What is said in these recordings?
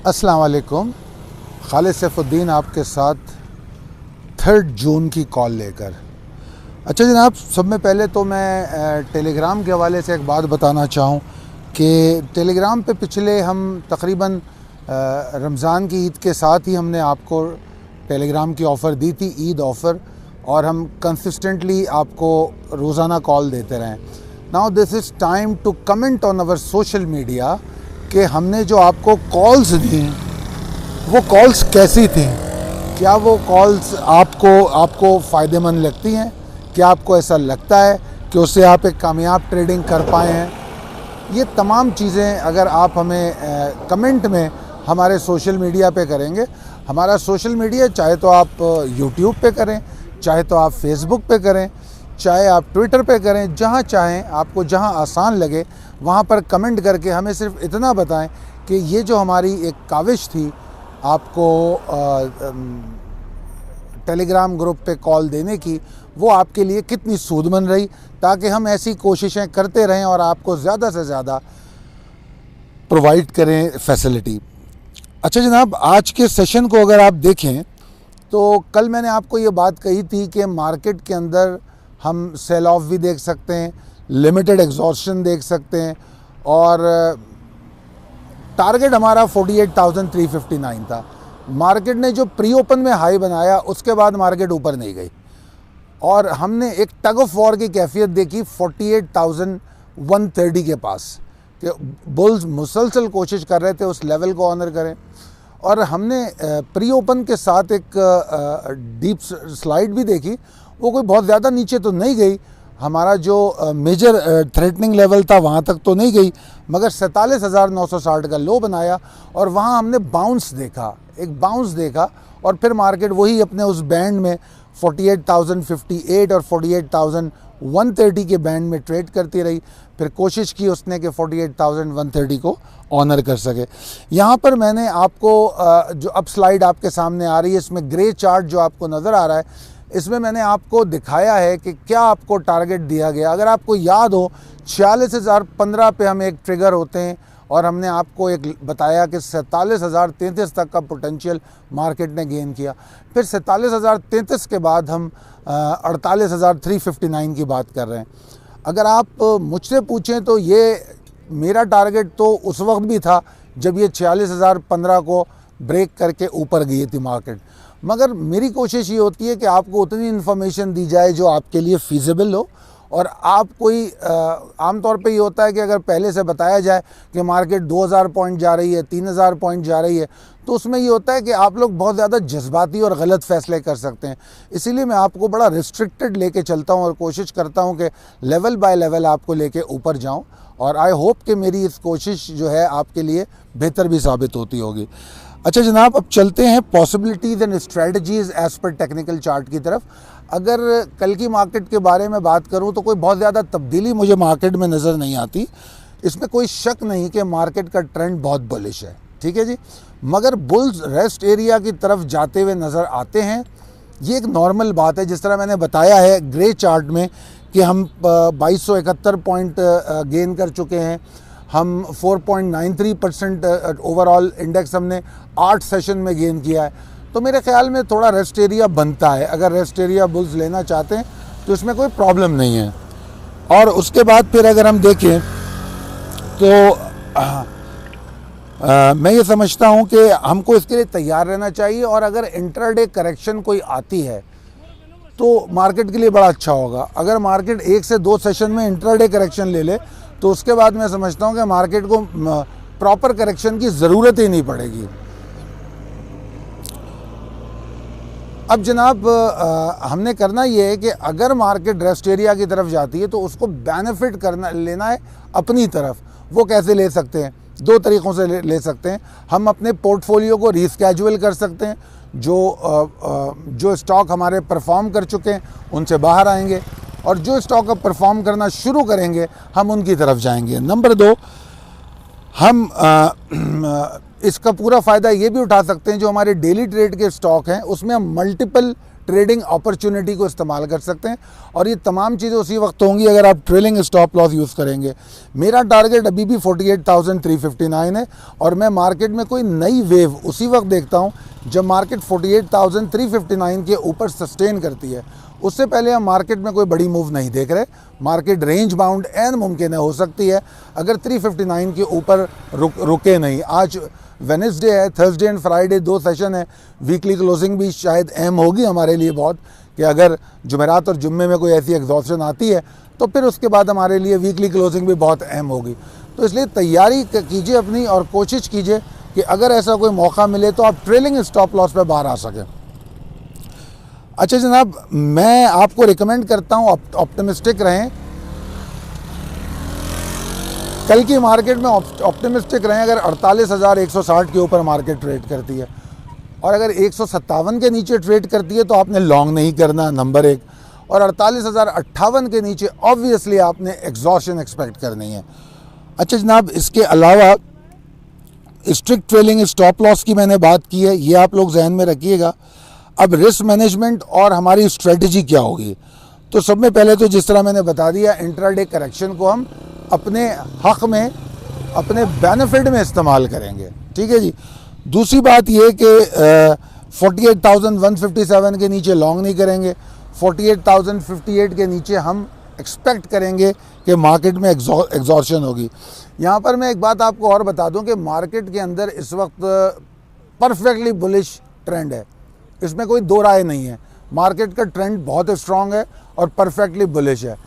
अस्सलाम वालेकुम। खालिद सैफुद्दीन आपके साथ 3 जून की कॉल लेकर। अच्छा जनाब, सब में पहले तो मैं टेलीग्राम के हवाले से एक बात बताना चाहूँ कि टेलीग्राम पे पिछले हम तकरीबन रमज़ान की ईद के साथ ही हमने आपको टेलीग्राम की ऑफ़र दी थी, ईद ऑफ़र, और हम कंसिस्टेंटली आपको रोज़ाना कॉल देते रहें। Now this is time to comment on our social media कि हमने जो आपको कॉल्स दी वो कॉल्स कैसी थी, क्या वो कॉल्स आपको फ़ायदेमंद लगती हैं, क्या आपको ऐसा लगता है कि उससे आप एक कामयाब ट्रेडिंग कर पाए हैं। ये तमाम चीज़ें अगर आप हमें कमेंट में हमारे सोशल मीडिया पे करेंगे, हमारा सोशल मीडिया चाहे तो आप यूट्यूब पे करें, चाहे तो आप फेसबुक पे करें, चाहे आप ट्विटर पे करें, जहाँ चाहें, आपको जहाँ आसान लगे वहाँ पर कमेंट करके हमें सिर्फ इतना बताएं कि ये जो हमारी एक काविश थी आपको टेलीग्राम ग्रुप पे कॉल देने की, वो आपके लिए कितनी सूदमंद रही, ताकि हम ऐसी कोशिशें करते रहें और आपको ज़्यादा से ज़्यादा प्रोवाइड करें फैसिलिटी। अच्छा जनाब, आज के सेशन को अगर आप देखें तो कल मैंने आपको ये बात कही थी कि मार्केट के अंदर हम सेल ऑफ भी देख सकते हैं, लिमिटेड एग्जॉस्शन देख सकते हैं, और टारगेट हमारा 48,359 था। मार्केट ने जो प्री ओपन में हाई बनाया उसके बाद मार्केट ऊपर नहीं गई और हमने एक टग ऑफ वॉर की कैफियत देखी 48,130 के पास, कि बुल्स मुसलसल कोशिश कर रहे थे उस लेवल को ऑनर करें, और हमने प्री ओपन के साथ एक डीप स्लाइड भी देखी। वो कोई बहुत ज़्यादा नीचे तो नहीं गई, हमारा जो मेजर थ्रेटनिंग लेवल था वहाँ तक तो नहीं गई, मगर 47,960 का लो बनाया और वहाँ हमने बाउंस देखा, एक बाउंस देखा, और फिर मार्केट वही अपने उस बैंड में 48,058 और 48,130 के बैंड में ट्रेड करती रही। फिर कोशिश की उसने कि 48,130 को ऑनर कर सके। यहाँ पर मैंने आपको जो अब स्लाइड आपके सामने आ रही है, इसमें ग्रे चार्ट जो आपको नज़र आ रहा है, इसमें मैंने आपको दिखाया है कि क्या आपको टारगेट दिया गया। अगर आपको याद हो 46,015 पे हम एक ट्रिगर होते हैं और हमने आपको एक बताया कि 47,033 तक का पोटेंशियल मार्केट ने गेन किया। फिर 47,033 के बाद हम 48,359 की बात कर रहे हैं। अगर आप मुझसे पूछें तो ये मेरा टारगेट तो उस वक्त भी था जब ये 46,015 को ब्रेक करके ऊपर गई थी मार्केट, मगर मेरी कोशिश ये होती है कि आपको उतनी इन्फॉर्मेशन दी जाए जो आपके लिए फीजिबल हो। और आप कोई आमतौर पे ये होता है कि अगर पहले से बताया जाए कि मार्केट 2,000 पॉइंट जा रही है, 3,000 पॉइंट जा रही है, तो उसमें ये होता है कि आप लोग बहुत ज़्यादा जज्बाती और गलत फैसले कर सकते हैं। इसीलिए मैं आपको बड़ा रिस्ट्रिक्टेड लेके चलता हूँ और कोशिश करता हूँ कि लेवल बाय लेवल आपको लेके ऊपर जाऊँ, और आई होप कि मेरी इस कोशिश जो है आपके लिए बेहतर भी साबित होती होगी। अच्छा जनाब, अब चलते हैं possibilities and strategies as per technical chart की तरफ। अगर कल की मार्केट के बारे में बात करूं तो कोई बहुत ज़्यादा तब्दीली मुझे मार्केट में नज़र नहीं आती। इसमें कोई शक नहीं कि मार्केट का ट्रेंड बहुत बुलिश है, ठीक है जी, मगर बुल्स रेस्ट एरिया की तरफ जाते हुए नज़र आते हैं। ये एक नॉर्मल बात है। जिस तरह मैंने बताया है ग्रे चार्ट में कि हम 2271 पॉइंट गेन कर चुके हैं, हम 4.93% ओवरऑल इंडेक्स हमने 8 सेशन में गेन किया है, तो मेरे ख्याल में थोड़ा रेस्ट एरिया बनता है। अगर रेस्ट एरिया बुल्स लेना चाहते हैं तो इसमें कोई प्रॉब्लम नहीं है। और उसके बाद फिर अगर हम देखें तो मैं ये समझता हूँ कि हमको इसके लिए तैयार रहना चाहिए, और अगर इंट्राडे करेक्शन कोई आती है तो मार्केट के लिए बड़ा अच्छा होगा। अगर मार्केट 1 से 2 सेशन में इंट्राडे करेक्शन ले ले तो उसके बाद मैं समझता हूँ कि मार्केट को प्रॉपर करेक्शन की ज़रूरत ही नहीं पड़ेगी। अब जनाब हमने करना ये है कि अगर मार्केट रेस्ट एरिया की तरफ जाती है तो उसको बेनिफिट करना लेना है अपनी तरफ। वो कैसे ले सकते हैं? दो तरीक़ों से ले सकते हैं। हम अपने पोर्टफोलियो को रीस्केजुअल कर सकते हैं, जो स्टॉक हमारे परफॉर्म कर चुके हैं उनसे बाहर आएंगे, और जो स्टॉक अब परफॉर्म करना शुरू करेंगे हम उनकी तरफ जाएंगे। नंबर 2, हम इसका पूरा फ़ायदा ये भी उठा सकते हैं, जो हमारे डेली ट्रेड के स्टॉक हैं उसमें हम मल्टीपल ट्रेडिंग अपॉर्चुनिटी को इस्तेमाल कर सकते हैं, और ये तमाम चीज़ें उसी वक्त होंगी अगर आप ट्रेलिंग स्टॉप लॉस यूज़ करेंगे। मेरा टारगेट अभी भी 48,359 है, और मैं मार्केट में कोई नई वेव उसी वक्त देखता हूँ जब मार्केट 48,359 के ऊपर सस्टेन करती है। उससे पहले हम मार्केट में कोई बड़ी मूव नहीं देख रहे। मार्केट रेंज बाउंड एन मुमकिन है, हो सकती है अगर 359 के ऊपर रुके नहीं। आज वेडनेसडे है, थर्सडे एंड फ्राइडे 2 सेशन है, वीकली क्लोजिंग भी शायद अहम होगी हमारे लिए बहुत, कि अगर जुमेरात और जुम्मे में कोई ऐसी एग्जॉस्शन आती है तो फिर उसके बाद हमारे लिए वीकली क्लोजिंग भी बहुत अहम होगी। तो इसलिए तैयारी कीजिए अपनी, और कोशिश कीजिए कि अगर ऐसा कोई मौका मिले तो आप ट्रेलिंग स्टॉप लॉस पे बाहर आ सकें। अच्छा जनाब, मैं आपको रिकमेंड करता हूँ ऑप्टिमिस्टिक रहें। कल की मार्केट में ऑप्टिमिस्टिक रहें। अगर 48,160 के ऊपर मार्केट ट्रेड करती है, और अगर 157 के नीचे ट्रेड करती है तो आपने लॉन्ग नहीं करना, नंबर 1। और 48,058 के नीचे ऑब्वियसली आपने एग्जॉशन एक्सपेक्ट करनी है। अच्छा जनाब, इसके अलावा स्ट्रिक्ट ट्रेलिंग स्टॉप लॉस की मैंने बात की है, ये आप लोग जहन में रखिएगा। अब रिस्क मैनेजमेंट और हमारी स्ट्रेटजी क्या होगी, तो सब में पहले तो जिस तरह मैंने बता दिया, इंट्राडे करेक्शन को हम अपने हक़ में, अपने बेनिफिट में इस्तेमाल करेंगे, ठीक है जी। दूसरी बात ये कि 48,157 के नीचे लॉन्ग नहीं करेंगे। 48,058 के नीचे हम एक्सपेक्ट करेंगे कि मार्केट में एग्जॉर्शन होगी। यहाँ पर मैं एक बात आपको और बता दूँ कि मार्केट के अंदर इस वक्त परफेक्टली बुलिश ट्रेंड है, इसमें कोई दो राय नहीं है। मार्केट का ट्रेंड बहुत स्ट्रॉन्ग है और परफेक्टली बुलिश है,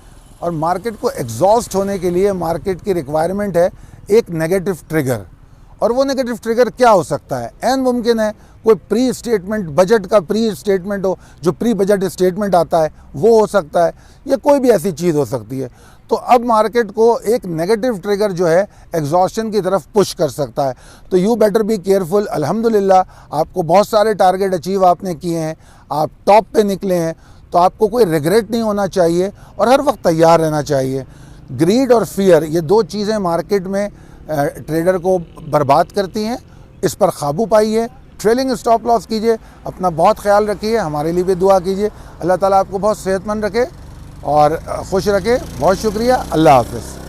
और मार्केट को एग्जॉस्ट होने के लिए मार्केट की रिक्वायरमेंट है एक नेगेटिव ट्रिगर। और वो नेगेटिव ट्रिगर क्या हो सकता है? एन मुमकिन है कोई प्री स्टेटमेंट, बजट का प्री स्टेटमेंट हो, जो प्री बजट स्टेटमेंट आता है वो हो सकता है, या कोई भी ऐसी चीज़ हो सकती है। तो अब मार्केट को एक नेगेटिव ट्रिगर जो है एग्जॉशन की तरफ पुश कर सकता है। तो यू बेटर बी केयरफुल। अल्हम्दुलिल्लाह आपको बहुत सारे टारगेट अचीव आपने किए हैं, आप टॉप पे निकले हैं, तो आपको कोई रिग्रेट नहीं होना चाहिए और हर वक्त तैयार रहना चाहिए। ग्रीड और फियर, ये दो चीज़ें मार्केट में ट्रेडर को बर्बाद करती हैं, इस पर काबू पाइए। ट्रेलिंग स्टॉप लॉस कीजिए, अपना बहुत ख्याल रखिए, हमारे लिए भी दुआ कीजिए। अल्लाह ताला आपको बहुत सेहतमंद रखे और खुश रखे। बहुत शुक्रिया, अल्लाह हाफ़िज़।